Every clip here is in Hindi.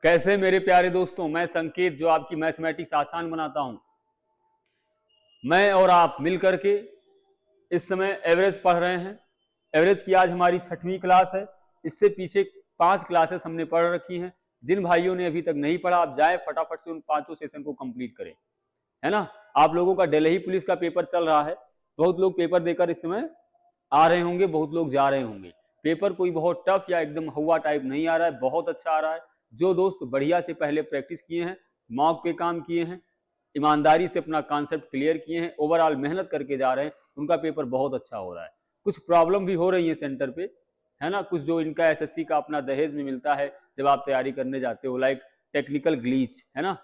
कैसे मेरे प्यारे दोस्तों, मैं संकेत जो आपकी मैथमेटिक्स आसान बनाता हूं। मैं और आप मिलकर के इस समय एवरेज पढ़ रहे हैं। एवरेज की आज हमारी 6वीं क्लास है। इससे पीछे 5 क्लासेस हमने पढ़ रखी हैं। जिन भाइयों ने अभी तक नहीं पढ़ा, आप जाए फटाफट से उन 5 सेशन को कंप्लीट करें, है ना। आप लोगों का दिल्ली पुलिस का पेपर चल रहा है। बहुत लोग पेपर देकर इस समय आ रहे होंगे, बहुत लोग जा रहे होंगे। पेपर कोई बहुत टफ या एकदम हवा टाइप नहीं आ रहा है, बहुत अच्छा आ रहा है। जो दोस्त बढ़िया से पहले प्रैक्टिस किए हैं, मॉक पे काम किए हैं, ईमानदारी से अपना कॉन्सेप्ट क्लियर किए हैं, ओवरऑल मेहनत करके जा रहे हैं, उनका पेपर बहुत अच्छा हो रहा है। कुछ प्रॉब्लम भी हो रही है सेंटर पे, है ना। कुछ जो इनका एसएससी का अपना दहेज में मिलता है जब आप तैयारी करने जाते हो, लाइक टेक्निकल ग्लीच, है ना।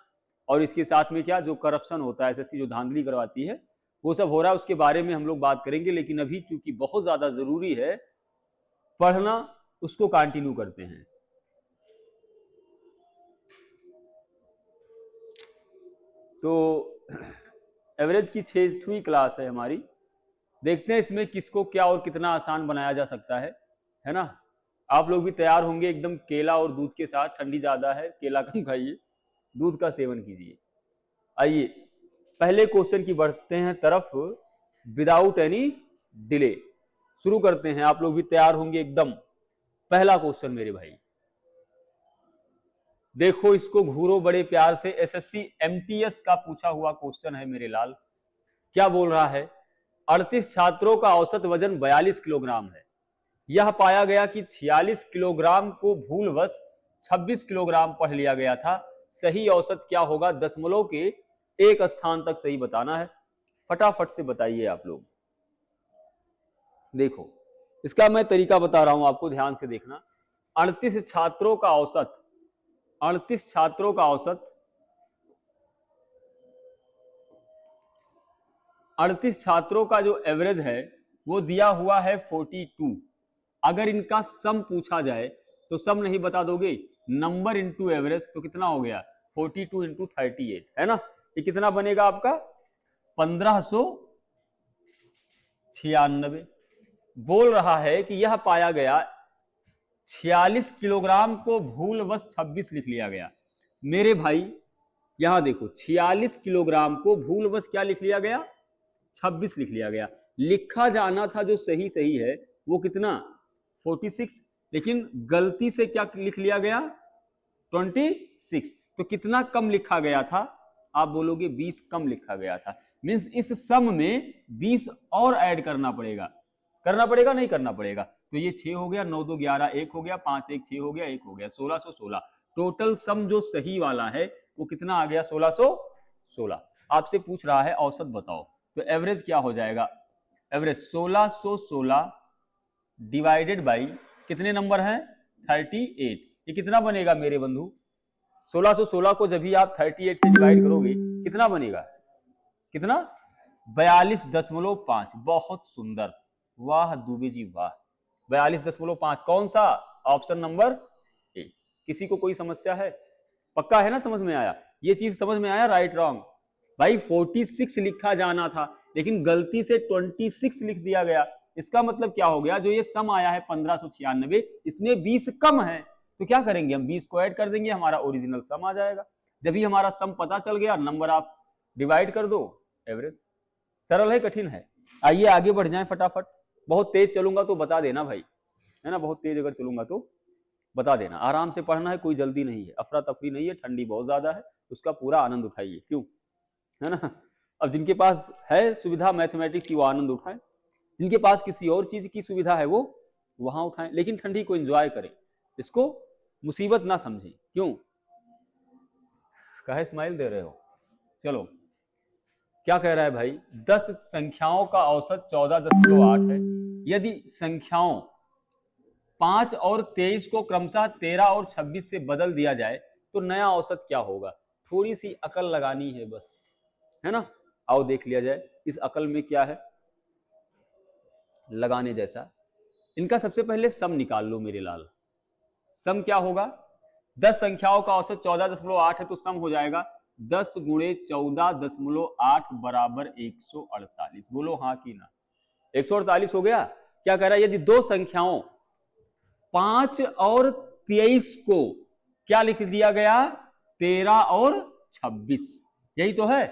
और इसके साथ में क्या जो करप्शन होता है, एसएससी जो धांधली करवाती है, वो सब हो रहा है। उसके बारे में हम लोग बात करेंगे, लेकिन अभी चूंकि बहुत ज्यादा जरूरी है पढ़ना, उसको कंटिन्यू करते हैं। तो एवरेज की 6वीं क्लास है हमारी। देखते हैं इसमें किसको क्या और कितना आसान बनाया जा सकता है ना। आप लोग भी तैयार होंगे एकदम केला और दूध के साथ। ठंडी ज्यादा है, केला कम खाइए, दूध का सेवन कीजिए। आइए पहले क्वेश्चन की बढ़ते हैं तरफ विदाउट एनी डिले। शुरू करते हैं, आप लोग भी तैयार होंगे एकदम। पहला क्वेश्चन मेरे भाई, देखो इसको घूरो बड़े प्यार से। एसएससी एमटीएस का पूछा हुआ क्वेश्चन है मेरे लाल। क्या बोल रहा है? 38 छात्रों का औसत वजन 42 किलोग्राम है। यह पाया गया कि 46 किलोग्राम को भूलवश 26 किलोग्राम पढ़ लिया गया था। सही औसत क्या होगा? दशमलव के एक स्थान तक सही बताना है। फटाफट से बताइए आप लोग। देखो इसका मैं तरीका बता रहा हूं आपको, ध्यान से देखना। 38 छात्रों का औसत, 38 छात्रों का औसत, 38 छात्रों का जो एवरेज है वो दिया हुआ है 42। अगर इनका सम पूछा जाए तो सम नहीं बता दोगे, नंबर इंटू एवरेज, तो कितना हो गया? 42 इंटू 38, है ना। ये कितना बनेगा आपका? 1596। बोल रहा है कि यह पाया गया 46 किलोग्राम को भूलवश 26 लिख लिया गया। मेरे भाई यहां देखो, 46 किलोग्राम को भूलवश क्या लिख लिया गया? 26 लिख लिया गया। लिखा जाना था जो सही सही है वो कितना? 46। लेकिन गलती से क्या लिख लिया गया? 26। तो कितना कम लिखा गया था? आप बोलोगे 20 कम लिखा गया था। मींस इस सम में 20 और ऐड करना पड़ेगा। करना पड़ेगा नहीं करना पड़ेगा? तो ये 6 हो गया, 9 2 11, 1 हो गया, 5 1 6 हो गया, 1 हो गया, 1616। टोटल सम जो सही वाला है वो कितना आ गया? 1616। आपसे पूछ रहा है औसत बताओ, तो एवरेज क्या हो जाएगा? एवरेज 1616 डिवाइडेड बाई कितने नंबर हैं? 38। ये कितना बनेगा मेरे बंधु? 1616 को जब भी आप 38 से डिवाइड करोगे कितना बनेगा? कितना? 42.5। बहुत सुंदर, वाह दुबे जी वाह। 42.5 कौन सा? Option number A. किसी को कोई समस्या है? पक्का है ना, समझ में आया? ये चीज समझ में आया? राइट रॉन्ग भाई, 46 लिखा जाना था लेकिन गलती से 26 लिख दिया गया। इसका मतलब क्या हो गया? जो ये सम आया है 1596, इसमें 20 कम है। तो क्या करेंगे हम? 20 को ऐड कर देंगे, हमारा ओरिजिनल सम आ जाएगा। जब ही हमारा सम पता चल गया, नंबर आप डिवाइड कर दो, एवरेज। सरल है कठिन है? आइए आगे बढ़ जाएं फटाफट। बहुत तेज चलूंगा तो बता देना भाई, है ना। बहुत तेज अगर चलूंगा तो बता देना। आराम से पढ़ना है, कोई जल्दी नहीं है, अफरा तफरी नहीं है। ठंडी बहुत ज्यादा है, उसका पूरा आनंद उठाइए, क्यों, है ना। अब जिनके पास है सुविधा मैथमेटिक्स की वो आनंद उठाएं, जिनके पास किसी और चीज की सुविधा है वो वहां उठाएं, लेकिन ठंडी को एंजॉय करें, इसको मुसीबत ना समझें। क्यों कहे स्माइल दे रहे हो? चलो क्या कह रहा है भाई? 10 संख्याओं का औसत 14.8 है। यदि संख्याओं 5 और 23 को क्रमशः 13 और 26 से बदल दिया जाए तो नया औसत क्या होगा? थोड़ी सी अकल लगानी है बस, है ना। आओ देख लिया जाए इस अकल में क्या है लगाने जैसा। इनका सबसे पहले सम निकाल लो मेरे लाल। सम क्या होगा? 10 संख्याओं का औसत 14.8 है तो सम हो जाएगा 10 गुणे 14.8 बराबर 148। बोलो हाँ कि ना? 148 हो गया। क्या कह रहा है? यदि दो संख्याओं 5 और 23 को क्या लिख दिया गया? 13 और 26, यही तो है।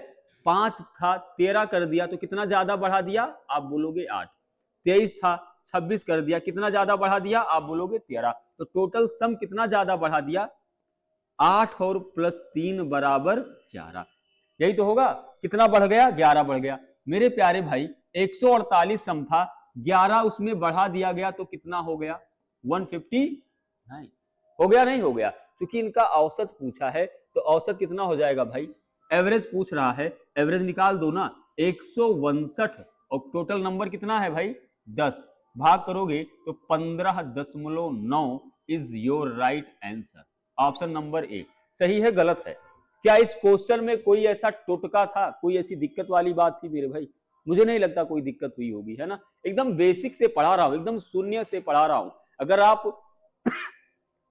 5 था, 13 कर दिया तो कितना ज्यादा बढ़ा दिया? आप बोलोगे 8। 23 था, 26 कर दिया, कितना ज्यादा बढ़ा दिया? आप बोलोगे 13। तो टोटल सम कितना ज्यादा बढ़ा दिया? 8 और प्लस 3 बराबर 11। यही तो होगा। कितना बढ़ गया? 11 बढ़ गया। मेरे प्यारे भाई 148 सम था, 11 उसमें बढ़ा दिया गया तो कितना हो गया? 159 हो गया, नहीं हो गया? क्योंकि इनका औसत पूछा है तो औसत कितना हो जाएगा भाई? एवरेज पूछ रहा है, एवरेज निकाल दो ना। 162 और टोटल नंबर कितना है भाई? 10। भाग करोगे तो 15.9 is your right answer. Option number A सही है, गलत है? क्या इस क्वेश्चन में कोई ऐसा टोटका था, कोई ऐसी दिक्कत वाली बात थी मेरे भाई? मुझे नहीं लगता कोई दिक्कत हुई होगी, है ना। एकदम बेसिक से पढ़ा रहा हूं, एकदम शून्य से पढ़ा रहा हूं। अगर आप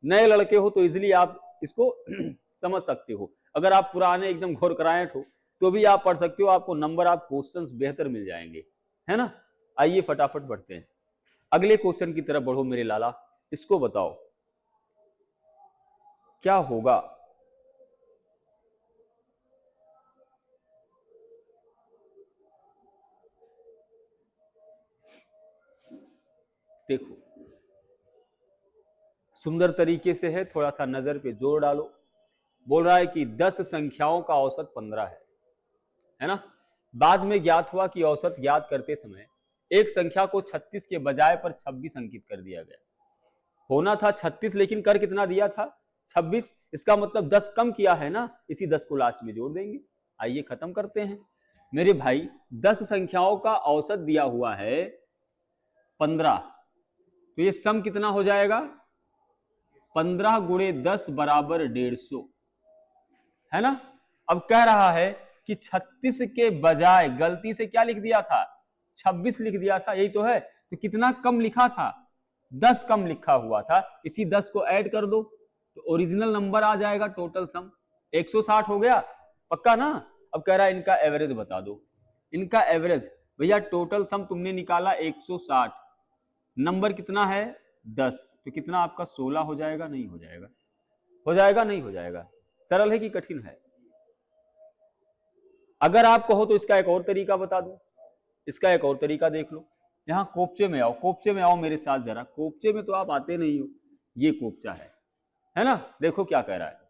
नए लड़के हो तो इजिली आप इसको समझ सकते हो। अगर आप पुराने एकदम घोर करायट हो तो भी आप पढ़ सकते हो, आपको नंबर, आप क्वेश्चंस बेहतर मिल जाएंगे, है ना। आइए फटाफट बढ़ते हैं, अगले क्वेश्चन की तरफ बढ़ो मेरे लाला। इसको बताओ क्या होगा? देखो सुंदर तरीके से है, थोड़ा सा नजर पे जोर डालो। बोल रहा है कि 10 संख्याओं का औसत 15 है ना। बाद में ज्ञात हुआ कि औसत ज्ञात करते समय एक संख्या को 36 के बजाय पर 26 अंकित कर दिया गया। होना था 36 लेकिन कर कितना दिया था? 26। इसका मतलब 10 कम किया है ना, इसी 10 को लास्ट में जोड़ देंगे। आइए खत्म करते हैं मेरे भाई। 10 संख्याओं का औसत दिया हुआ है 15, तो ये सम कितना हो जाएगा? 15 गुणे 10 बराबर 150, है ना। अब कह रहा है कि 36 के बजाय गलती से क्या लिख दिया था? 26 लिख दिया था, यही तो है। तो कितना कम लिखा था? 10 कम लिखा हुआ था। इसी 10 को ऐड कर दो तो ओरिजिनल नंबर आ जाएगा। टोटल सम 160 हो गया, पक्का ना। अब कह रहा है इनका एवरेज बता दो। इनका एवरेज भैया, टोटल सम तुमने निकाला 160, नंबर कितना है? 10, तो कितना आपका 16 हो जाएगा? नहीं हो जाएगा? हो जाएगा? नहीं हो जाएगा? सरल है कि कठिन है? अगर आप कहो तो इसका एक और तरीका बता दूं। इसका एक और तरीका देख लो। यहां कोपचे में आओ, कोपचे में आओ मेरे साथ जरा। कोपचे में तो आप आते नहीं हो। ये कोपचा है ना। देखो क्या कह रहा है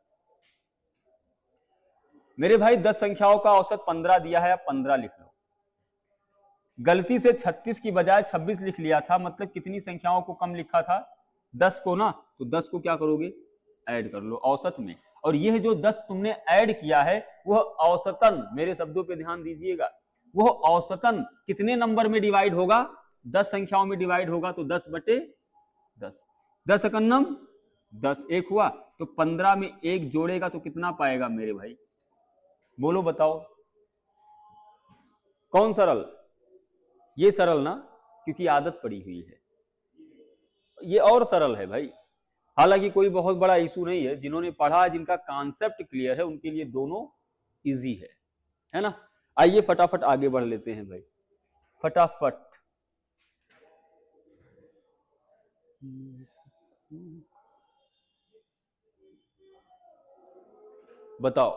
मेरे भाई। 10 संख्याओं का औसत 15 दिया है, अब 15 लिख लो। गलती से 36 की बजाय 26 लिख लिया था, मतलब कितनी संख्याओं को कम लिखा था? 10 को ना। तो 10 को क्या करोगे? ऐड कर लो औसत में। और यह जो 10 तुमने ऐड किया है वह औसतन, मेरे शब्दों पे ध्यान दीजिएगा, वह औसतन कितने नंबर में डिवाइड होगा? 10 संख्याओं में डिवाइड होगा। तो 10/10, 10 एकन्नम 10, एक हुआ। तो 15 में एक जोड़ेगा तो कितना पाएगा मेरे भाई? बोलो बताओ। कौन सरल? ये सरल ना, क्योंकि आदत पड़ी हुई है। ये और सरल है भाई। हालांकि कोई बहुत बड़ा इशू नहीं है, जिन्होंने पढ़ा, जिनका कॉन्सेप्ट क्लियर है, उनके लिए दोनों इजी है ना। आइए फटाफट आगे बढ़ लेते हैं भाई, फटाफट। बताओ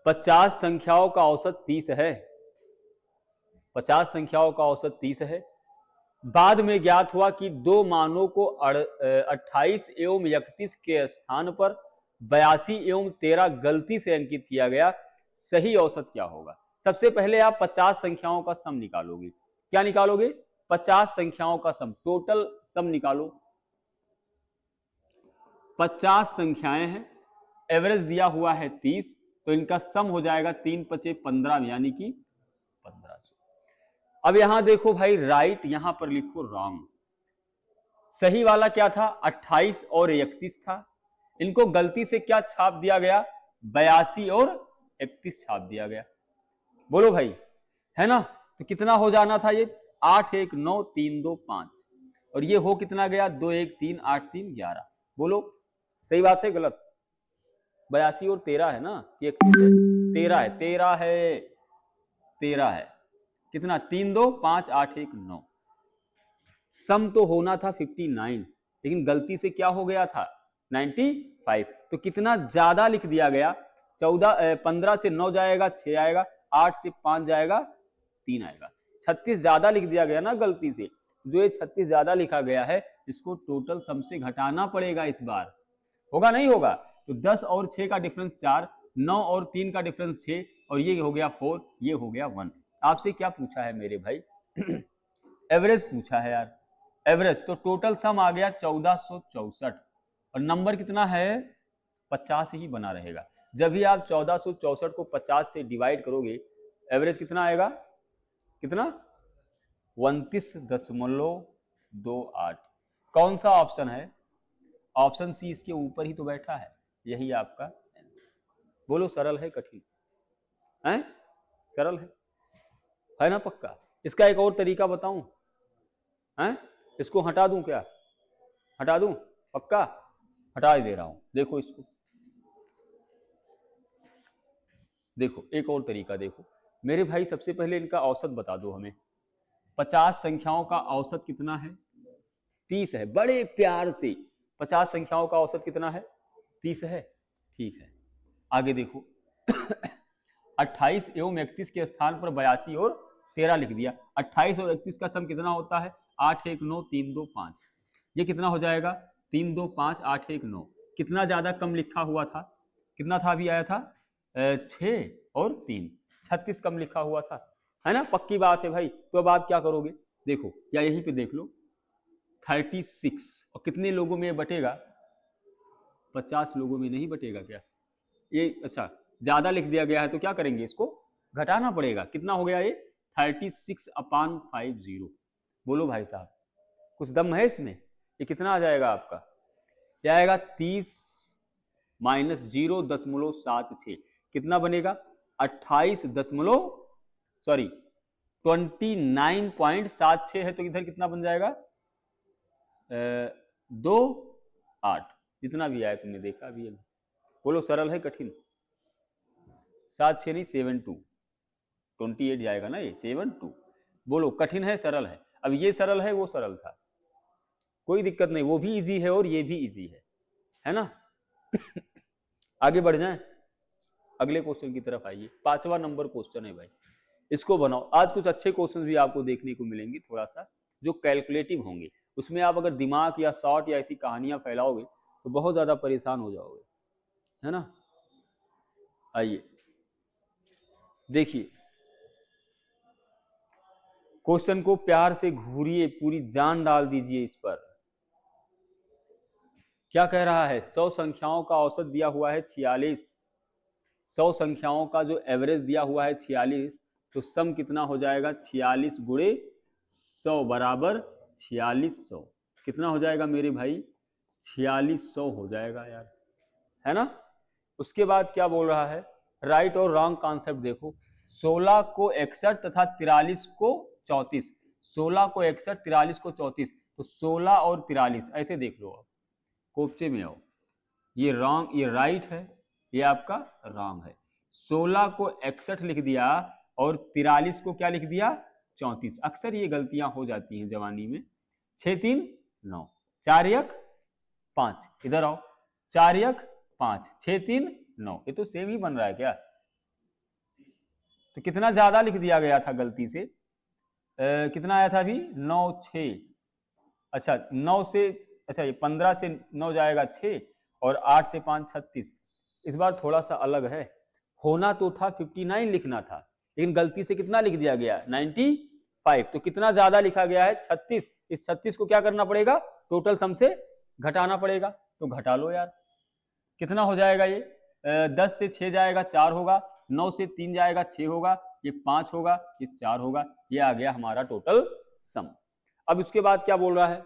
50 संख्याओं का औसत 30 है। 50 संख्याओं का औसत 30 है। बाद में ज्ञात हुआ कि दो मानों को 28 एवं 31 के स्थान पर 82 एवं 13 गलती से अंकित किया गया। सही औसत क्या होगा? सबसे पहले आप 50 संख्याओं का सम निकालोगे। क्या निकालोगे? 50 संख्याओं का सम, टोटल सम निकालो। 50 संख्याएं हैं, एवरेज दिया हुआ है 30, तो इनका सम हो जाएगा 3×5 = 15, यानी कि 1500। अब यहां देखो भाई, राइट यहां पर लिखो रॉन्ग। सही वाला क्या था? 28 और 31 था। इनको गलती से क्या छाप दिया गया? 82 और 31 छाप दिया गया। बोलो भाई, है ना। तो कितना हो जाना था ये? 8 1 9 3 2 5, और ये हो कितना गया? 2 1 3 8 3 11। बोलो सही बात है गलत? 82 और 13 है ना, ये 31 है, 13 है, 13 है, 13 है। कितना? 3 2 5 8 1 9। सम तो होना था 59, लेकिन गलती से क्या हो गया था? 95। तो कितना ज्यादा लिख दिया गया, 15 से 9 जाएगा 6 आएगा, 8 से 5 जाएगा 3 आएगा, 36 ज्यादा लिख दिया गया ना गलती से। जो ये 36 ज्यादा लिखा गया है इसको टोटल सम से घटाना पड़ेगा इस बार, होगा नहीं होगा? तो 10 और 6 का डिफरेंस 4, 9 और 3 का डिफरेंस 6, और ये हो गया 4, ये हो गया 1। आपसे क्या पूछा है मेरे भाई? एवरेज पूछा है यार, एवरेज। तो टोटल सम आ गया 1464, और नंबर कितना है? 50 ही बना रहेगा। जब भी आप 1464 को 50 से डिवाइड करोगे, एवरेज कितना आएगा? कितना? 29.28। कौन सा ऑप्शन है? ऑप्शन सी इसके ऊपर ही तो बैठा है, यही आपका आंसर। बोलो सरल है कठिन है? सरल है ना पक्का? इसका एक और तरीका बताऊं है? इसको हटा दूं क्या? हटा दूं? पक्का हटा ही दे रहा हूं। देखो इसको, देखो एक और तरीका देखो मेरे भाई। सबसे पहले इनका औसत बता दो हमें। 50 संख्याओं का औसत कितना है? 30 है। बड़े प्यार से 50 संख्याओं का औसत कितना है? 30 है। ठीक है, आगे देखो। 28 एवं 31 के स्थान पर 82 और 13 लिख दिया। 28 और 31 का सम कितना होता है? 8 1 9 3 2 5। ये कितना हो जाएगा? 3 2 5 8 1 9। कितना ज्यादा कम लिखा हुआ था? कितना था? अभी आया था 6 और 3, 36 कम लिखा हुआ था, है ना? पक्की बात है भाई। तो अब आप क्या करोगे? देखो, या यहीं पे देख लो, 36 और कितने लोगों में बटेगा? 50 लोगों में नहीं बटेगा क्या ये? अच्छा, ज्यादा लिख दिया गया है तो क्या करेंगे? इसको घटाना पड़ेगा। कितना हो गया ये? 36/50। बोलो भाई साहब, कुछ दम है इसमें? ये कितना आ जाएगा आपका? क्या आएगा? 30 माइनस 0.76। कितना बनेगा? 29.76 है। तो इधर कितना बन जाएगा? 28। जितना भी आया तुमने देखा अभी। बोलो सरल है कठिन? 7 6 नहीं 72, 28 जाएगा ना ये, 72। बोलो कठिन है सरल है? अब ये सरल है, वो सरल था, कोई दिक्कत नहीं, वो भी इजी है और ये भी इजी है ना? आगे बढ़ जाएं, अगले क्वेश्चन की तरफ आइए। 5वां नंबर क्वेश्चन है भाई, इसको बनाओ। आज कुछ अच्छे क्वेश्चन भी आपको देखने को मिलेंगे, थोड़ा सा जो कैलकुलेटिव होंगे। उसमें आप अगर दिमाग या शॉर्ट या ऐसी कहानियां फैलाओगे तो बहुत ज्यादा परेशान हो जाओगे, है ना? आइए देखिए, क्वेश्चन को प्यार से घूरिए, पूरी जान डाल दीजिए इस पर। क्या कह रहा है? 100 संख्याओं का औसत दिया हुआ है 46। 100 संख्याओं का जो एवरेज दिया हुआ है 46, तो सम कितना हो जाएगा? 46 गुणे 100 बराबर 4600। कितना हो जाएगा मेरे भाई? 4600 हो जाएगा यार, है ना? उसके बाद क्या बोल रहा है? राइट और रॉन्ग कॉन्सेप्ट देखो। 16 को 61 तथा 43 को 34। 16 को 61, 43 को 34। तो 16 और 43 ऐसे देख लो, आप कोपचे में आओ। ये रॉन्ग, ये राइट है, ये आपका रॉन्ग है। 16 को 61 लिख दिया और 43 को क्या लिख दिया? 34। अक्सर ये गलतियां हो जाती हैं जवानी में। 6 3 9, 4 1 5। इधर आओ, 4 1 5, 6 3 9। ये तो सेम ही बन रहा है क्या? तो कितना ज्यादा लिख दिया गया था गलती से? कितना आया था अभी? 9 6। अच्छा 9 से, अच्छा ये 15 से 9 जाएगा 6, और 8 से 5 36। इस बार थोड़ा सा अलग है, होना तो था 59 लिखना था, लेकिन गलती से कितना लिख दिया गया? 95। तो कितना ज्यादा लिखा गया है? 36। इस 36 को क्या करना पड़ेगा? टोटल सम से घटाना पड़ेगा। तो घटा लो यार, कितना हो जाएगा ये? 10 से 6 जाएगा 4 होगा, 9 से 3 जाएगा 6 होगा, ये 5 होगा, ये 4 होगा। ये आ गया हमारा टोटल सम। अब उसके बाद क्या बोल रहा है?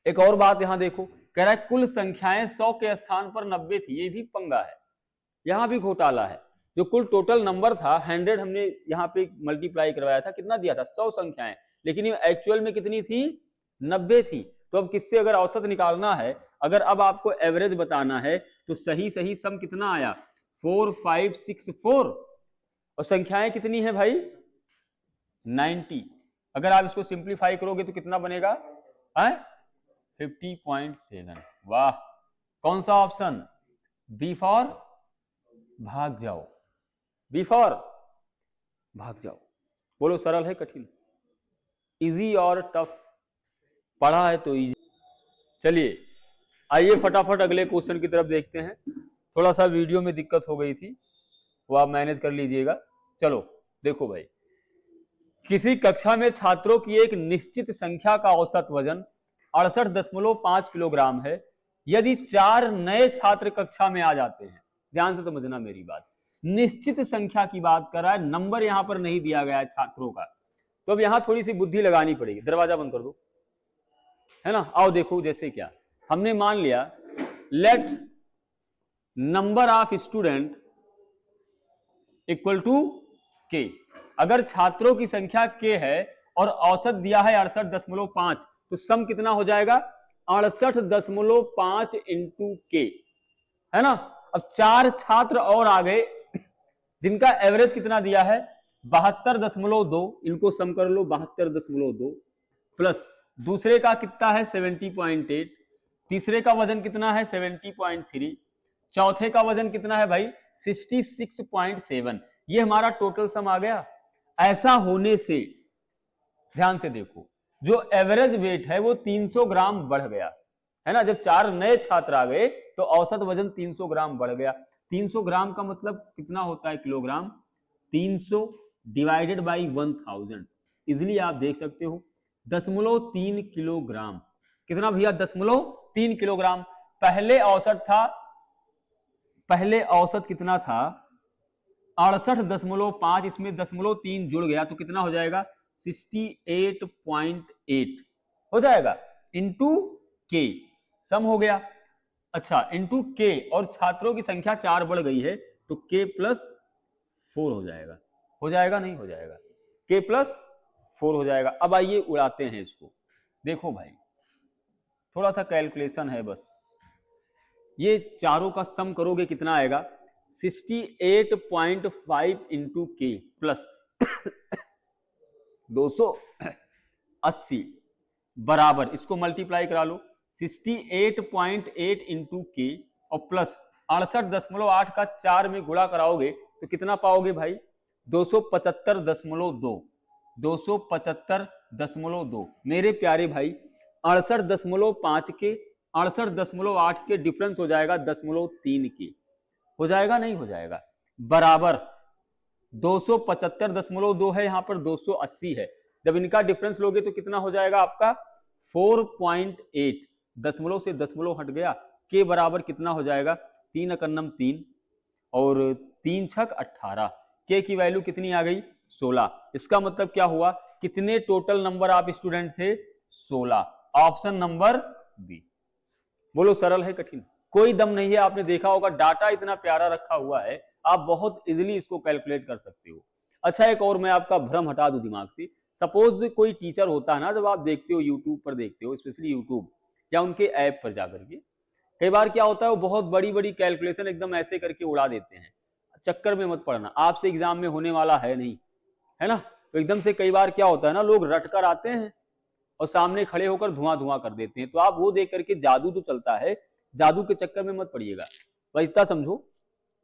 एक और बात यहां देखो, कह रहा है कुल संख्याएं 100 के स्थान पर 90 थी। ये भी पंगा है, यहां भी घोटाला है। जो कुल टोटल नंबर था 100, हमने यहाँ पे मल्टीप्लाई करवाया था, कितना दिया था? 100 संख्याएं, लेकिन ये एक्चुअल में कितनी थी? 90 थी। तो अब किससे अगर औसत निकालना है, अगर अब आपको एवरेज बताना है, तो सही सही सम कितना आया? 4564। और संख्याएं कितनी है भाई? 90। अगर आप इसको सिंप्लीफाई करोगे तो कितना बनेगा? 50.7। वाह, कौन सा ऑप्शन? बी फॉर भाग जाओ, बी फॉर भाग जाओ। बोलो सरल है कठिन? इजी और टफ? पढ़ा है तो इजी। चलिए आइए फटाफट अगले क्वेश्चन की तरफ देखते हैं। थोड़ा सा वीडियो में दिक्कत हो गई थी, वो आप मैनेज कर लीजिएगा। चलो देखो भाई, किसी कक्षा में छात्रों की एक निश्चित संख्या का औसत वजन 68.5 किलोग्राम है। यदि 4 नए छात्र कक्षा में आ जाते हैं, ध्यान से समझना मेरी बात, निश्चित संख्या की बात कर रहा है, नंबर यहां पर नहीं दिया गया है छात्रों का, तो अब यहां थोड़ी सी बुद्धि लगानी पड़ेगी। दरवाजा बंद कर दो, है ना। आओ देखो, जैसे क्या हमने मान लिया, let number of student equal to K. अगर छात्रों की संख्या के है और औसत दिया है 68.5, तो सम कितना हो जाएगा? 68.5 इंटू के, है ना। अब 4 छात्र और आ गए जिनका एवरेज कितना दिया है? 72.2। इनको सम कर लो, 72.2 प्लस दूसरे का कितना है? 70.8। तीसरे का वजन कितना है? 70.3। चौथे का वजन कितना है भाई? 66.7। ये हमारा टोटल सम आ गया। ऐसा होने से ध्यान से देखो, जो एवरेज वेट है वो 300 ग्राम बढ़ गया, है ना। जब 4 नए छात्र आ गए तो औसत वजन 300 ग्राम बढ़ गया। 300 ग्राम का मतलब कितना होता है? किलोग्राम। 300 डिवाइडेड बाई 1000, इजिली आप देख सकते हो 0.3 किलोग्राम। कितना भैया? 0.3 किलोग्राम। पहले औसत कितना था? 68.5। इसमें 0.3 जुड़ गया तो कितना हो जाएगा? 68.8 हो जाएगा, इंटू के, सम हो गया। अच्छा, इंटू के, और छात्रों की संख्या 4 बढ़ गई है तो के प्लस 4 हो जाएगा। हो जाएगा नहीं हो जाएगा? के प्लस 4 हो जाएगा। अब आइए उड़ाते हैं इसको। देखो भाई, थोड़ा सा कैलकुलेशन है बस। ये चारों का सम करोगे कितना आएगा? 68.5 इंटू के प्लस 280 बराबर, इसको मल्टीप्लाई करा लो, 68.8 इंटू के और प्लस 68.8 का 4 में गुणा कराओगे तो कितना पाओगे भाई? 275.2। 275.2 मेरे प्यारे भाई, 68.5 के 68.8 के डिफरेंस हो जाएगा 0.3 के। हो जाएगा नहीं हो जाएगा? बराबर 275.2 है, यहां पर 280 है। जब इनका डिफरेंस लोगे तो कितना हो जाएगा आपका? 4.8। दशमलव से दशमलव हट गया। के बराबर कितना हो जाएगा? 3 एकन्नम 3 और 3 छक 18। के की वैल्यू कितनी आ गई? 16। इसका मतलब क्या हुआ? कितने टोटल नंबर ऑफ स्टूडेंट थे? 16। Option number B. बोलो सरल है कठिन? कोई दम नहीं है। आपने देखा होगा डाटा इतना प्यारा रखा हुआ है, आप बहुत इजीली इसको कैलकुलेट कर सकते हो। अच्छा, एक और मैं आपका भ्रम हटा दूं दिमाग से। सपोज कोई टीचर होता है ना, जब आप देखते हो यूट्यूब पर देखते हो, स्पेशली यूट्यूब या उनके ऐप पर जाकर के, कई बार क्या होता है वो बहुत बड़ी बड़ी कैलकुलेशन एकदम ऐसे करके उड़ा देते हैं। चक्कर में मत पड़ना, आपसे एग्जाम में होने वाला है नहीं, है ना। तो एकदम से कई बार क्या होता है ना, लोग रट कर आते हैं और सामने खड़े होकर धुआं धुआं कर देते हैं। तो आप वो देख करके, जादू तो चलता है, जादू के चक्कर में मत पड़िएगा, बस इतना समझो।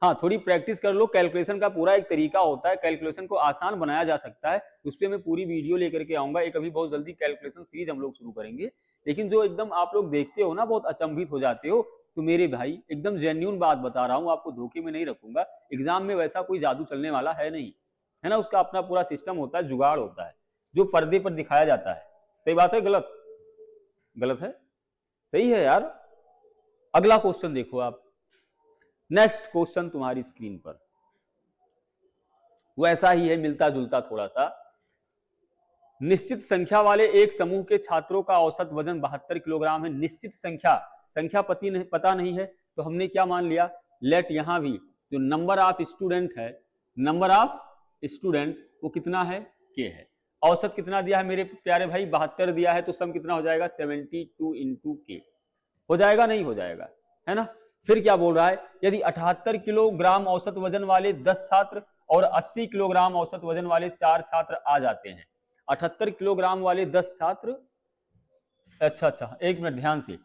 हाँ, थोड़ी प्रैक्टिस कर लो। कैलकुलेशन का पूरा एक तरीका होता है, कैलकुलेशन को आसान बनाया जा सकता है। उस पर मैं पूरी वीडियो लेकर के आऊंगा। एक अभी बहुत जल्दी कैलकुलेशन सीरीज हम लोग शुरू करेंगे। लेकिन जो एकदम आप लोग देखते हो ना, बहुत अचंभित हो जाते हो, तो मेरे भाई एकदम जेन्युइन बात बता रहा हूँ, आपको धोखे में नहीं रखूंगा। एग्जाम में वैसा कोई जादू चलने वाला है नहीं, है ना। उसका अपना पूरा सिस्टम होता है, जुगाड़ होता है, जो पर्दे पर दिखाया जाता है। सही बात है गलत? गलत है? सही है यार। अगला क्वेश्चन देखो आप। नेक्स्ट क्वेश्चन तुम्हारी स्क्रीन पर वैसा ही है, मिलता जुलता थोड़ा सा। निश्चित संख्या वाले एक समूह के छात्रों का औसत वजन 72 किलोग्राम है। निश्चित संख्या पता नहीं है, तो हमने क्या मान लिया? लेट यहां भी जो नंबर ऑफ स्टूडेंट है, नंबर ऑफ स्टूडेंट वो कितना है? के है। औसत कितना दिया है मेरे प्यारे भाई? 72 दिया है, तो सम कितना हो जाएगा? 72 इंटू के। हो जाएगा नहीं हो जाएगा? है ना। फिर क्या बोल रहा है? यदि 78 किलोग्राम औसत वजन वाले 10 छात्र और 80 किलोग्राम औसत वजन वाले 4 छात्र आ जाते हैं। 78 किलोग्राम वाले 10 छात्र अच्छा अच्छा, एक मिनट ध्यान से।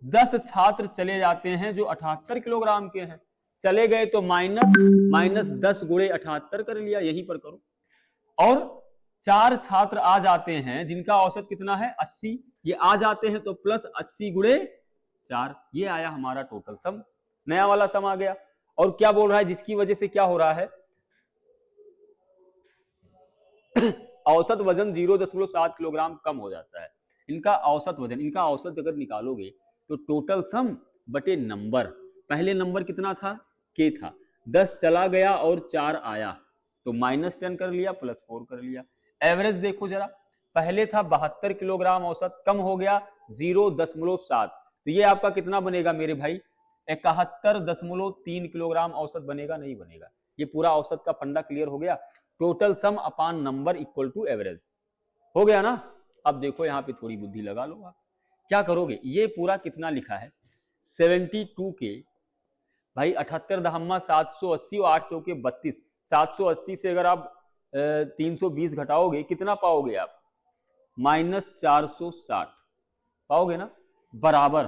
10 छात्र चले जाते हैं जो 78 किलोग्राम के हैं, चले गए तो माइनस 10 गुणे 78 कर लिया, यहीं पर करो। और 4 छात्र आ जाते हैं जिनका औसत कितना है 80, ये आ जाते हैं तो प्लस 80 गुणे 4, ये आया हमारा टोटल सम, नया वाला सम आ गया। और क्या बोल रहा है, जिसकी वजह से क्या हो रहा है, औसत वजन 0.7 किलोग्राम कम हो जाता है। इनका औसत वजन, इनका औसत अगर निकालोगे तो टोटल सम बटे नंबर, पहले नंबर कितना था, के था, 10 चला गया और 4 आया तो -10 कर लिया, +4 कर लिया। एवरेज देखो जरा, पहले था 72 किलोग्राम औसत, कम हो गया 0.7, तो ये आपका कितना बनेगा मेरे भाई, 71.3 किलोग्राम औसत बनेगा, नहीं बनेगा। ये पूरा औसत का फंडा क्लियर हो गया। Total sum upon number equal to average, हो गया ना। अब देखो यहाँ पे थोड़ी बुद्धि लगा लो, आप क्या करोगे, ये पूरा कितना लिखा है 72 के भाई 78 दहम्मा 780 और 8 चौके 32, 780 से अगर आप 320 घटाओगे कितना पाओगे आप, -460 पाओगे ना, बराबर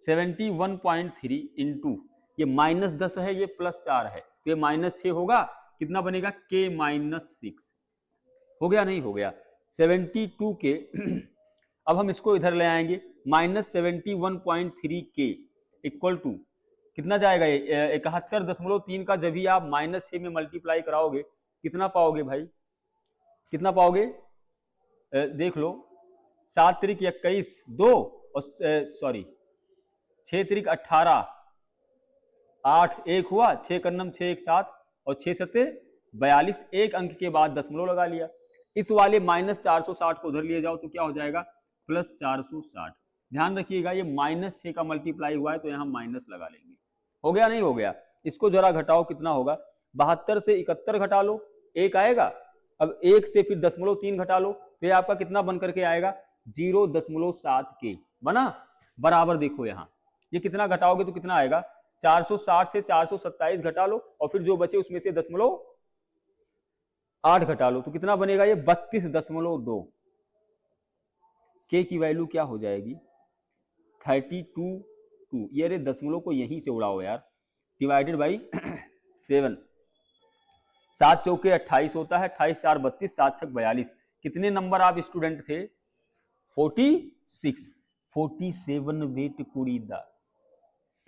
71.3 इंटू ये -10 है, ये +4 है, तो ये -6 होगा, कितना बनेगा के -6, हो गया नहीं हो गया 72 के अब हम इसको इधर ले आएंगे, -71.3 के इक्वल टू कितना जाएगा, ये 71.3 का जब भी आप -6 में मल्टीप्लाई कराओगे कितना पाओगे भाई, कितना पाओगे, देख लो, 7 त्रिक 21, 2 और सॉरी 6 त्रिक 18, 8 1 हुआ, 6 कन्नम 6 1 7 और 6 सत्ते 42, एक अंक के बाद दशमलव लगा लिया। इस वाले -460 को उधर लिए जाओ तो क्या हो जाएगा, +460। ध्यान रखिएगा ये -6 का मल्टीप्लाई हुआ है तो यहाँ माइनस लगा लेंगे, हो गया नहीं हो गया। इसको जरा घटाओ, कितना होगा, 72 से 71 घटा लो, 1 आएगा, अब 1 से फिर 0.3 घटा लो तो ये आपका कितना बन करके आएगा, 0.7 के बना, बराबर देखो यहाँ ये कितना घटाओगे तो कितना आएगा, 460 से 427 घटा लो और फिर जो बचे उसमें से 0.8 घटा लो तो कितना बनेगा, ये 32.2, के की वैल्यू क्या हो जाएगी 32.2, ये अरे दशमलव को यहीं से उड़ाओ यार, डिवाइडेड बाई 7, 7 चौके 28 होता है, 28 4 32, 7 6 42, कितने नंबर आप स्टूडेंट थे, 46, 47 वेट कुड़ीदा,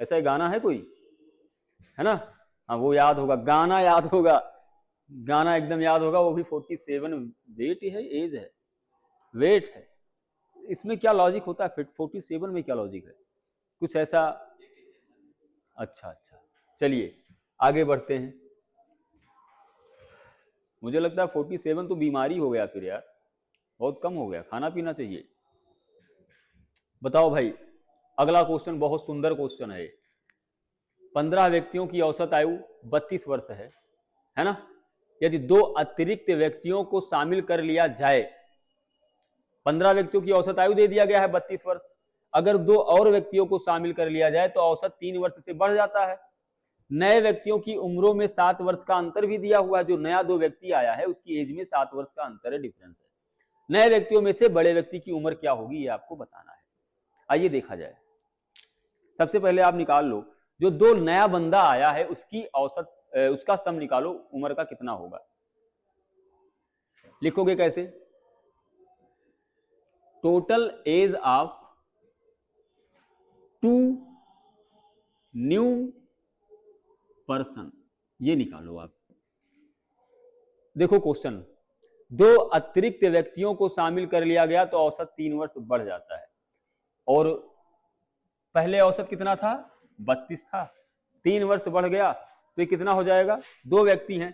ऐसा ही गाना है कोई, है ना, हाँ वो याद होगा, गाना याद होगा, गाना एकदम याद होगा, वो भी 47 वेट है, एज है, वेट है, इसमें क्या लॉजिक होता है, 47 में क्या लॉजिक है, कुछ ऐसा, अच्छा अच्छा, चलिए आगे बढ़ते हैं। मुझे लगता है 47 तो बीमारी हो गया फिर यार, बहुत कम हो गया, खाना पीना चाहिए। बताओ भाई, अगला क्वेश्चन बहुत सुंदर क्वेश्चन है, 15 व्यक्तियों की औसत आयु 32 वर्ष है ना, यदि 2 अतिरिक्त व्यक्तियों को शामिल कर लिया जाए, 15 व्यक्तियों की औसत आयु दे दिया गया है 32 वर्ष, अगर 2 और व्यक्तियों को शामिल कर लिया जाए तो औसत 3 वर्ष से बढ़ जाता है। नए व्यक्तियों की उम्रों में 7 वर्ष का अंतर भी दिया हुआ है, जो नया 2 व्यक्ति आया है उसकी एज में 7 वर्ष का अंतर है, डिफरेंस है। नए व्यक्तियों में से बड़े व्यक्ति की उम्र क्या होगी ये आपको बताना है। आइए देखा जाए, सबसे पहले आप निकाल लो, जो 2 नया बंदा आया है उसकी औसत, उसका सम निकालो, उम्र का कितना होगा, लिखोगे कैसे, total age of 2 new person, ये निकालो आप। देखो क्वेश्चन, 2 अतिरिक्त व्यक्तियों को शामिल कर लिया गया तो औसत 3 वर्ष बढ़ जाता है, और पहले औसत कितना था 32 था, 3 वर्ष बढ़ गया तो ये कितना हो जाएगा, 2 व्यक्ति हैं,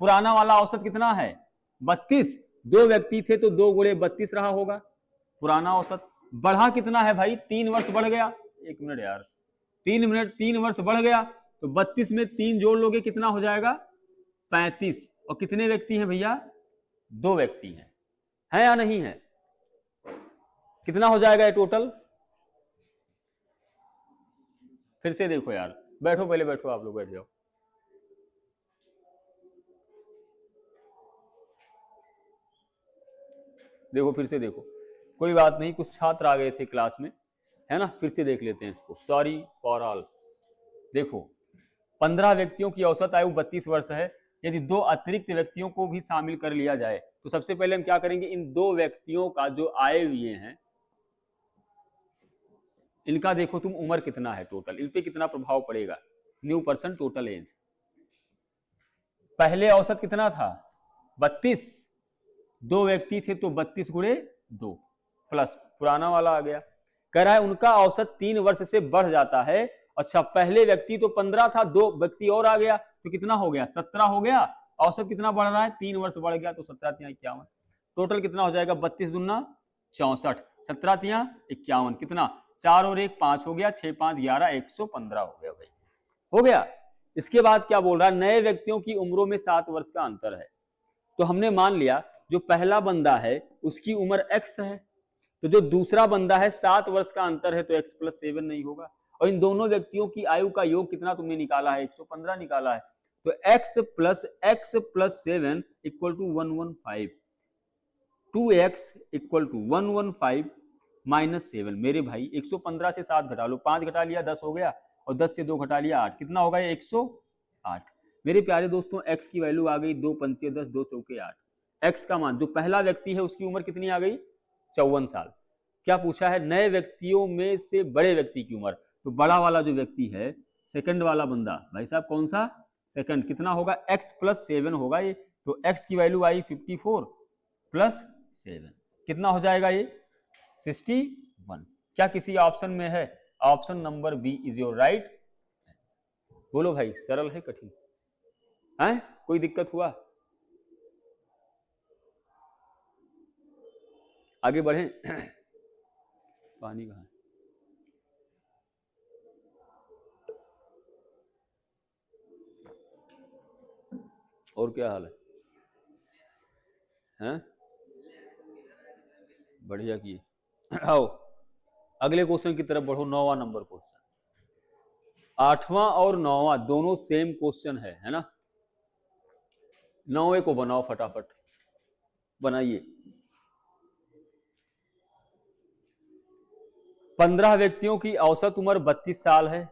पुराना वाला औसत कितना है 32, 2 व्यक्ति थे तो 2 गुणे 32 रहा होगा पुराना औसत, बढ़ा कितना है भाई, 3 वर्ष बढ़ गया, 1 मिनट यार, 3 वर्ष बढ़ गया तो 32 में 3 जोड़ लोगे कितना हो जाएगा 35, और कितने व्यक्ति हैं भैया, 2 व्यक्ति हैं, है या नहीं है, कितना हो जाएगा ये टोटल, फिर से देखो यार, बैठो पहले, बैठो आप लोग, बैठ जाओ, देखो फिर से देखो, कोई बात नहीं, कुछ छात्र आ गए थे क्लास में, है ना, फिर से देख लेते हैं इसको। Sorry for all. देखो 15 व्यक्तियों की औसत आयु 32 वर्ष है। यदि 2 अतिरिक्त व्यक्तियों को भी शामिल कर लिया जाए तो सबसे पहले हम क्या करेंगे, इन 2 व्यक्तियों का जो आए हुए हैं इनका देखो तुम उम्र कितना है टोटल, इन पे कितना प्रभाव पड़ेगा। न्यू पर्सन टोटल एज, पहले औसत कितना था 32, 2 व्यक्ति थे तो 32 गुणे 2 प्लस पुराना वाला आ गया। कह रहा है उनका औसत 3 वर्ष से बढ़ जाता है। अच्छा, पहले व्यक्ति तो 15 था, 2 व्यक्ति और आ गया तो कितना हो गया 17 हो गया। औसत कितना बढ़ रहा है, 3 वर्ष बढ़ गया तो 17 तिया 51, टोटल कितना हो जाएगा 32 दूना 64, 17 तिया 51, कितना 4 और 1 5 हो गया, 6 5 11 115 हो गया भाई, हो गया। इसके बाद क्या बोल रहा है, नए व्यक्तियों की उम्रों में 7 वर्ष का अंतर है। तो हमने मान लिया जो पहला बंदा है उसकी उम्र x है, तो जो दूसरा बंदा है 7 वर्ष का अंतर है तो x + 7 नहीं होगा। और इन दोनों व्यक्तियों की आयु का योग कितना तुमने निकाला है 115 निकाला है, तो x + 7 = 115, 2x = 115 - 7। मेरे भाई 115 से 7 घटा लो, 5 घटा लिया 10 हो गया, और 10 से 2 घटा लिया 8, कितना होगा ये 108। मेरे प्यारे दोस्तों x की वैल्यू आ गई 2 पंचे 10 2 चौके 8। x का मान, जो पहला व्यक्ति है उसकी उम्र कितनी आ गई 54 साल। क्या पूछा है, नए व्यक्तियों में से बड़े व्यक्ति की उम्र, तो बड़ा वाला जो व्यक्ति है सेकंड वाला बंदा, भाई साहब कौन सा सेकंड, कितना होगा x + 7 होगा ये, तो x की वैल्यू आई 54 + 7, कितना हो जाएगा ये 61। क्या किसी ऑप्शन में है, option number B is your right. बोलो भाई, सरल है कठिन है, कोई दिक्कत हुआ, आगे बढ़ें। पानी कहाँ, और क्या हाल है, हैं? बढ़िया किए। आओ अगले क्वेश्चन की तरफ बढ़ो, 9वां नंबर क्वेश्चन। 8वां और 9वां दोनों सेम क्वेश्चन है ना। 9वें को बनाओ फटाफट, बनाइए। 15 व्यक्तियों की औसत उम्र 32 साल है।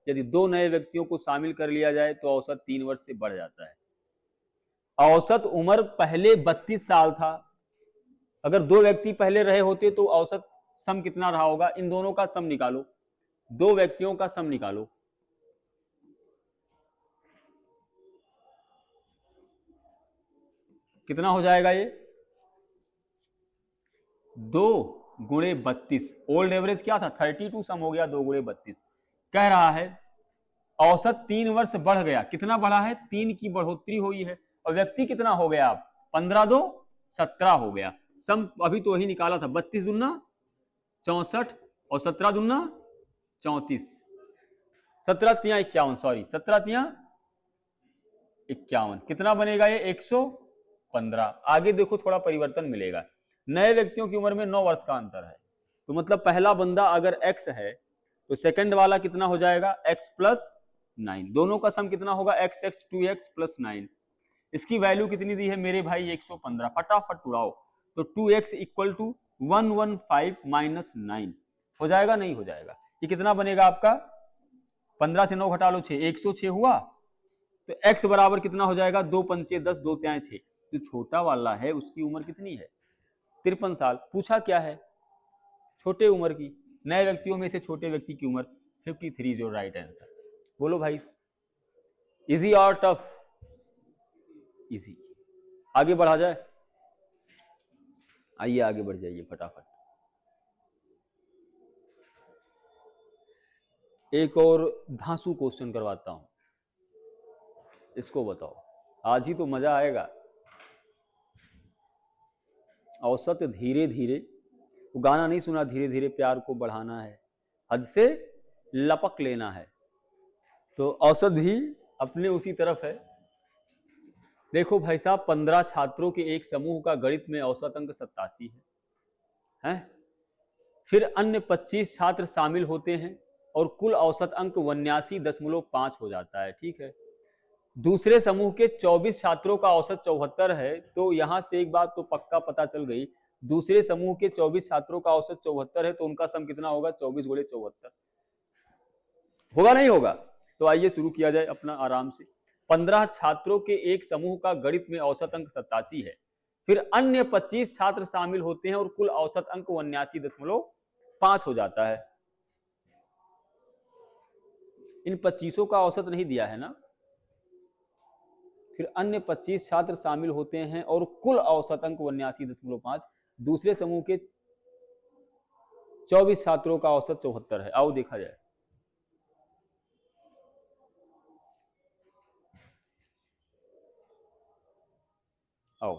यदि 2 नए व्यक्तियों को शामिल कर लिया जाए तो औसत 3 वर्ष से बढ़ जाता है। औसत उम्र पहले 32 साल था, अगर 2 व्यक्ति पहले रहे होते तो औसत सम कितना रहा होगा, इन दोनों का सम निकालो, 2 व्यक्तियों का सम निकालो। कितना हो जाएगा ये 2 गुणे 32, ओल्ड एवरेज क्या था 32, सम हो गया 2 गुणे 32। कह रहा है औसत 3 वर्ष बढ़ गया, कितना बढ़ा है 3 की बढ़ोतरी हुई है, और व्यक्ति कितना हो गया आप 15 2 17 हो गया। सम अभी तो वही निकाला था, 32 दूना 64 और 17 दूना 34, 17 तिया 51, सॉरी 17 तिया 51, कितना बनेगा ये 115। आगे देखो थोड़ा परिवर्तन मिलेगा, नए व्यक्तियों की उम्र में 9 वर्ष का अंतर है, तो मतलब पहला बंदा अगर x है तो सेकंड वाला कितना हो जाएगा x + 9, दोनों का सम कितना होगा x 2x + 9। इसकी वैल्यू कितनी दी है मेरे भाई 115, फटाफट उड़ाओ, तो 2x = 115 - 9 हो जाएगा, नहीं हो जाएगा, ये कितना बनेगा आपका 15 से 9 घटा लो 6, 106 हुआ, तो x बराबर कितना हो जाएगा 2 पंचे 10 2 त्यां 6। जो छोटा वाला है उसकी उम्र कितनी है 53 साल। पूछा क्या है छोटे उम्र की, नए व्यक्तियों में से छोटे व्यक्ति की उम्र 53 जो राइट आंसर। बोलो भाई, इजी और टफ, इजी। आगे बढ़ा जाए, आइए आगे बढ़ जाइए फटाफट। एक और धांसू क्वेश्चन करवाता हूं, इसको बताओ, आज ही तो मजा आएगा। औसत धीरे धीरे, वो गाना नहीं सुना, धीरे धीरे प्यार को बढ़ाना है, हद से लपक लेना है, तो औसत भी अपने उसी तरफ है। देखो भाई साहब, 15 छात्रों के एक समूह का गणित में औसत अंक 87 है? फिर अन्य 25 छात्र शामिल होते हैं और कुल औसत अंक 79.5 हो जाता है, ठीक है। दूसरे समूह के 24 छात्रों का औसत 74 है, तो यहां से एक बात तो पक्का पता चल गई, दूसरे समूह के 24 छात्रों का औसत 74 है तो उनका सम कितना होगा? 24 गुणे 74 होगा, नहीं होगा? तो आइए शुरू किया जाए अपना आराम से। 15 छात्रों के एक समूह का गणित में औसत अंक 87 है, फिर अन्य 25 छात्र शामिल होते हैं और कुल औसत अंक 79.5 हो जाता है। इन 25 का औसत नहीं दिया है ना। फिर अन्य 25 छात्र शामिल होते हैं और कुल औसत अंक 79.5। दूसरे समूह के 24 छात्रों का औसत 74 है। आओ देखा जाए। आओ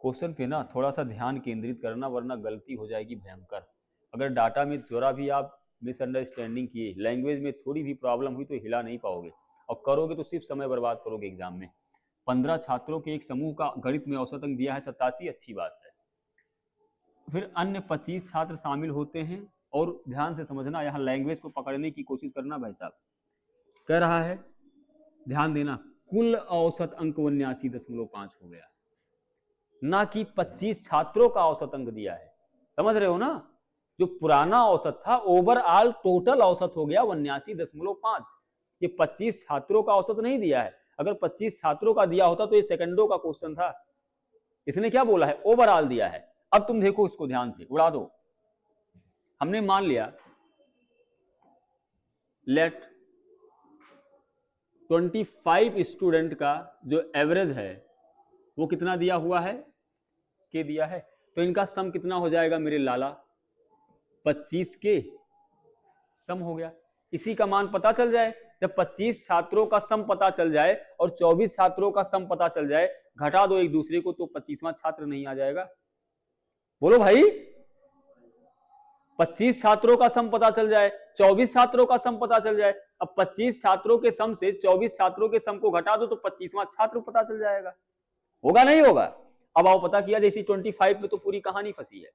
क्वेश्चन पे ना थोड़ा सा ध्यान केंद्रित करना, वरना गलती हो जाएगी भयंकर। अगर डाटा में थोड़ा भी आप मिसअंडरस्टैंडिंग किए, लैंग्वेज में थोड़ी भी प्रॉब्लम हुई तो हिला नहीं पाओगे, और करोगे तो सिर्फ समय बर्बाद करोगे एग्जाम में। 15 छात्रों के एक समूह का गणित में औसत अंक दिया है 87, अच्छी बात है। फिर अन्य 25 छात्र शामिल होते हैं, और ध्यान से समझना, यहाँ लैंग्वेज को पकड़ने की कोशिश करना भाई साहब। कह रहा है, ध्यान देना, कुल औसत अंक 79.5 हो गया, ना कि 25 छात्रों का औसत अंक दिया है। समझ रहे हो ना? जो पुराना औसत था, ओवरऑल टोटल औसत हो गया 79.5। ये 25 छात्रों का औसत नहीं दिया है। अगर 25 छात्रों का दिया होता तो ये सेकंडों का क्वेश्चन था। इसने क्या बोला है? ओवरऑल दिया है। अब तुम देखो इसको ध्यान से, उड़ा दो। हमने मान लिया लेट 25 स्टूडेंट का जो एवरेज है वो कितना दिया हुआ है? के दिया है। तो इनका सम कितना हो जाएगा मेरे लाला? 25 के सम हो गया। इसी का मान पता चल जाए, जब 25 छात्रों का सम पता चल जाए और 24 छात्रों का सम पता चल जाए, घटा दो एक दूसरे को तो 25वां छात्र नहीं आ जाएगा? बोलो भाई। 25 छात्रों का सम पता चल जाए, 24 छात्रों का सम पता चल जाए, अब 25 छात्रों के सम से 24 छात्रों के सम को घटा दो तो 25वां छात्र पता चल जाएगा। होगा, नहीं होगा? अब आओ पता किया, जैसी 25 में तो पूरी कहानी फंसी है।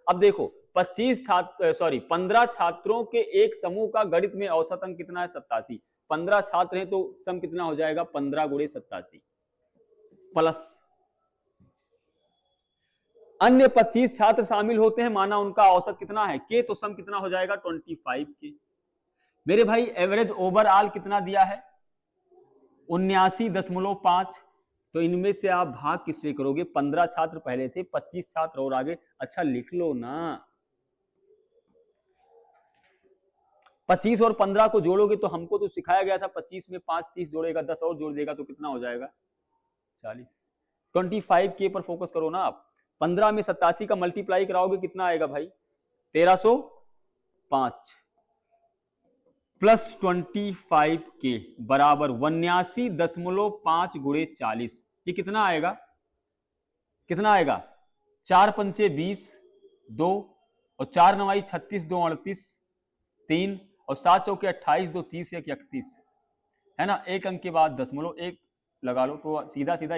अब देखो 15 छात्रों के एक समूह का गणित में औसत अंक कितना है? 87। 15 छात्र हैं तो सम कितना हो जाएगा? 15 गुणे 87 प्लस अन्य 25 छात्र शामिल होते हैं, माना उनका औसत कितना है? के, तो सम कितना हो जाएगा? 25 के। मेरे भाई एवरेज ओवरऑल कितना दिया है? 79.5। तो इनमें से आप भाग किससे करोगे? 15 छात्र पहले थे, 25 छात्र और आगे। अच्छा लिख लो ना, 25 और 15 को जोड़ोगे तो हमको तो सिखाया गया था 25 में 5 30 जोड़ेगा, 10 और जोड़ देगा तो कितना हो जाएगा? 40। 25 के पर फोकस करो ना आप। 15 में 87 का मल्टीप्लाई कराओगे कितना आएगा भाई? 1305 प्लस 25 के बराबर 79.5 गुणे 40। ये कितना आएगा? कितना आएगा? 4 पंचे 20, 2 और 4 नवाई 36, 2 38, 3 और 7 चौके 28, 2 30, 1 31 है ना। एक अंक के बाद दशमलव एक लगा लो तो सीधा सीधा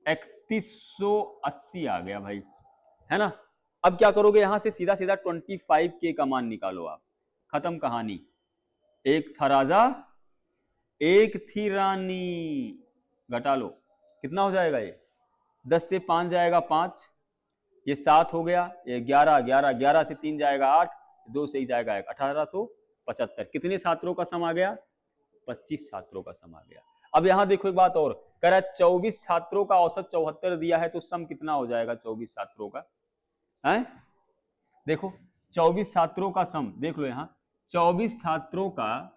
3180 आ गया भाई, है ना। अब क्या करोगे? यहां से सीधा सीधा 25 के का मान निकालो आप, खत्म कहानी। एक था राजा एक थी रानी, घटा लो कितना हो जाएगा? ये 10 से 5 जाएगा 5, ये 7 हो गया, ये 11, 11, 11 से 3 जाएगा 8, 2 से ही जाएगा 1, 1875। कितने छात्रों का सम आ गया? 25 छात्रों का सम आ गया। अब यहां देखो एक बात और, कह रहा है 24 छात्रों का औसत 74 दिया है, तो सम कितना हो जाएगा 24 छात्रों का? है देखो 24 छात्रों का सम देख लो, यहां 24 छात्रों का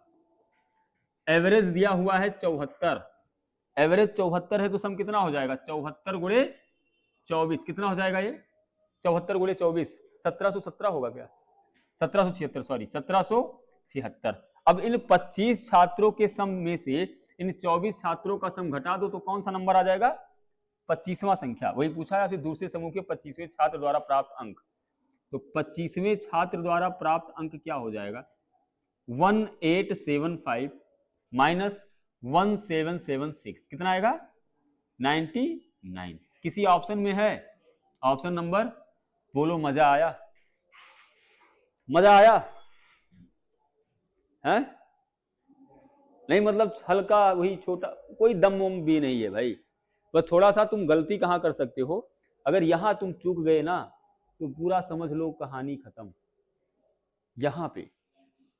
एवरेज दिया हुआ है 74, एवरेज 74 है तो सम कितना हो जाएगा? 74 गुणे 24 कितना हो जाएगा? ये 74 गुणे 24 1717 होगा क्या? 1776, सॉरी 1776। अब इन 25 छात्रों के सम में से इन 24 छात्रों का सम घटा दो तो कौन सा नंबर आ जाएगा? 25वां संख्या। वही पूछा है, दूसरे समूह के 25वें छात्र द्वारा प्राप्त अंक। तो 25वें छात्र द्वारा प्राप्त अंक क्या हो जाएगा? 1875 माइनस 1776 कितना आएगा? 99। किसी ऑप्शन में है? ऑप्शन नंबर बोलो। मजा आया? मजा आया है? नहीं मतलब हल्का वही छोटा, कोई दम वम भी नहीं है भाई, बस थोड़ा सा तुम गलती कहाँ कर सकते हो, अगर यहाँ तुम चूक गए ना तो पूरा समझ लो कहानी खत्म। यहाँ पे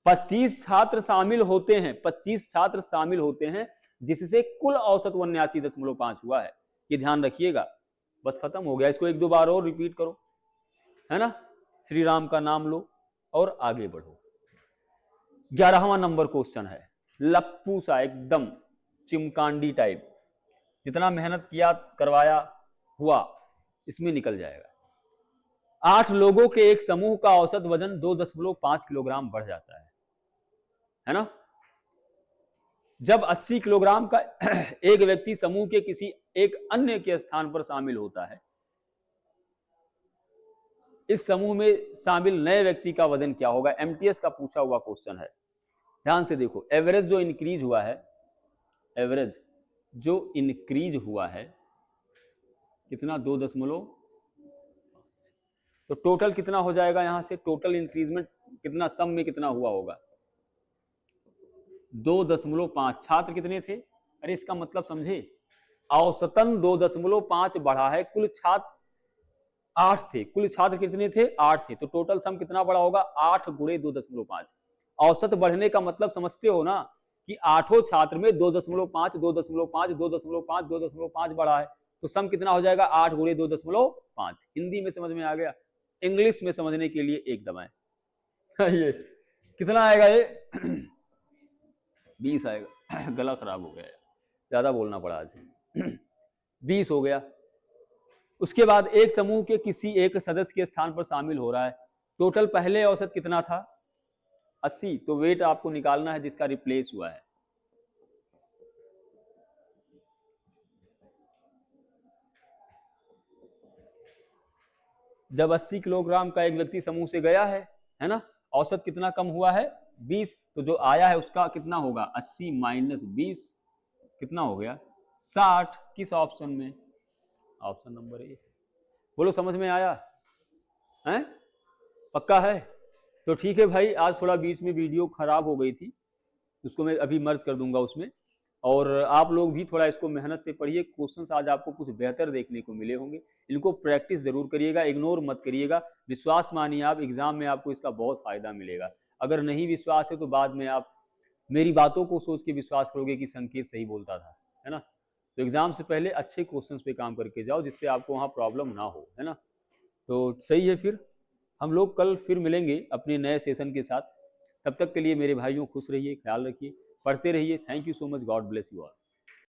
25 छात्र शामिल होते हैं, 25 छात्र शामिल होते हैं, जिससे कुल औसत 79.5 हुआ है। ये ध्यान रखिएगा। बस खत्म हो गया। इसको एक दो बार और रिपीट करो, है ना। श्री राम का नाम लो और आगे बढ़ो। 11वां नंबर क्वेश्चन है, लप्पू सा एकदम चिमकांडी टाइप, जितना मेहनत किया करवाया हुआ इसमें निकल जाएगा। 8 लोगों के एक समूह का औसत वजन 2.5 किलोग्राम बढ़ जाता है ना। जब 80 किलोग्राम का एक व्यक्ति समूह के किसी एक अन्य के स्थान पर शामिल होता है, इस समूह में शामिल नए व्यक्ति का वजन क्या होगा। एमटीएस का पूछा हुआ क्वेश्चन है, ध्यान से देखो। एवरेज जो इंक्रीज हुआ है, एवरेज जो इंक्रीज हुआ है कितना 2 तो टोटल कितना हो जाएगा यहां से, टोटल इंक्रीजमेंट कितना, सम में कितना हुआ होगा 2.5। छात्र कितने थे, अरे इसका मतलब समझे, औसतन 2.5 बढ़ा है, कुल छात्र 8 थे, कुल छात्र कितने थे 8 थे, तो टोटल सम कितना बढ़ा होगा 8 गुणे 2.5। औसत बढ़ने का मतलब समझते हो ना कि 8 छात्र में 2.5 2.5 2.5 2.5 बढ़ा है, तो सम कितना हो जाएगा 8 गुणे 2.5। हिंदी में समझ में आ गया, इंग्लिश में समझने के लिए एक दबाएं। ये कितना आएगा, ये 20 आएगा। गला खराब हो गया, ज्यादा बोलना पड़ा आज। 20 हो गया। उसके बाद एक समूह के किसी एक सदस्य के स्थान पर शामिल हो रहा है, टोटल पहले औसत कितना था 80, तो वेट आपको निकालना है जिसका रिप्लेस हुआ है। जब 80 किलोग्राम का एक व्यक्ति समूह से गया है ना, औसत कितना कम हुआ है 20, तो जो आया है उसका कितना होगा 80 माइनस 20 कितना हो गया 60। किस ऑप्शन में, ऑप्शन नंबर ए। बोलो समझ में आया है, पक्का है। तो ठीक है भाई, आज थोड़ा बीच में वीडियो खराब हो गई थी, उसको मैं अभी मर्ज कर दूंगा उसमें। और आप लोग भी थोड़ा इसको मेहनत से पढ़िए, क्वेश्चंस आज आपको कुछ बेहतर देखने को मिले होंगे, इनको प्रैक्टिस जरूर करिएगा, इग्नोर मत करिएगा। विश्वास मानिए आप, एग्जाम में आपको इसका बहुत फायदा मिलेगा। अगर नहीं विश्वास है तो बाद में आप मेरी बातों को सोच के विश्वास करोगे कि संकेत सही बोलता था, है ना। तो एग्जाम से पहले अच्छे क्वेश्चंस पे काम करके जाओ, जिससे आपको वहाँ प्रॉब्लम ना हो, है ना। तो सही है, फिर हम लोग कल फिर मिलेंगे अपने नए सेशन के साथ। तब तक के लिए मेरे भाइयों खुश रहिए, ख्याल रखिए, पढ़ते रहिए। Thank you so much, God bless you all.